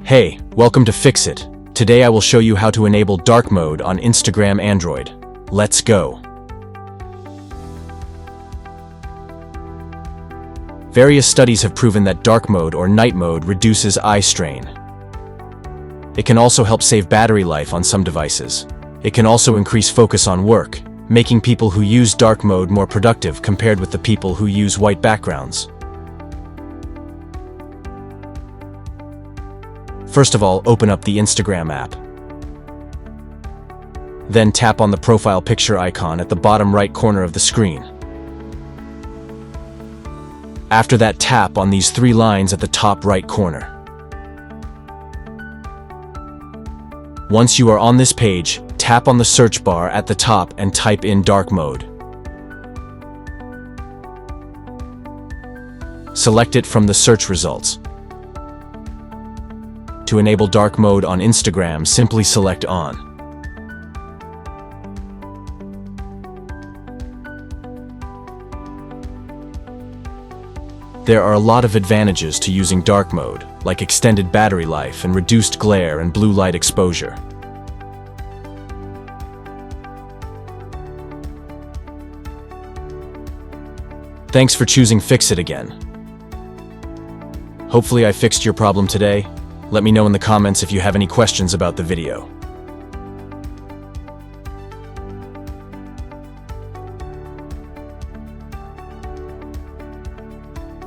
Hey, welcome to Fix It. Today I will show you how to enable dark mode on Instagram Android. Let's go. Various studies have proven that dark mode or night mode reduces eye strain. It can also help save battery life on some devices. It can also increase focus on work, making people who use dark mode more productive compared with the people who use white backgrounds. First of all, open up the Instagram app. Then tap on the profile picture icon at the bottom right corner of the screen. After that, tap on these three lines at the top right corner. Once you are on this page, tap on the search bar at the top and type in dark mode. Select it from the search results. To enable dark mode on Instagram, simply select on. There are a lot of advantages to using dark mode, like extended battery life and reduced glare and blue light exposure. Thanks for choosing Fix It again. Hopefully I fixed your problem today. Let me know in the comments if you have any questions about the video.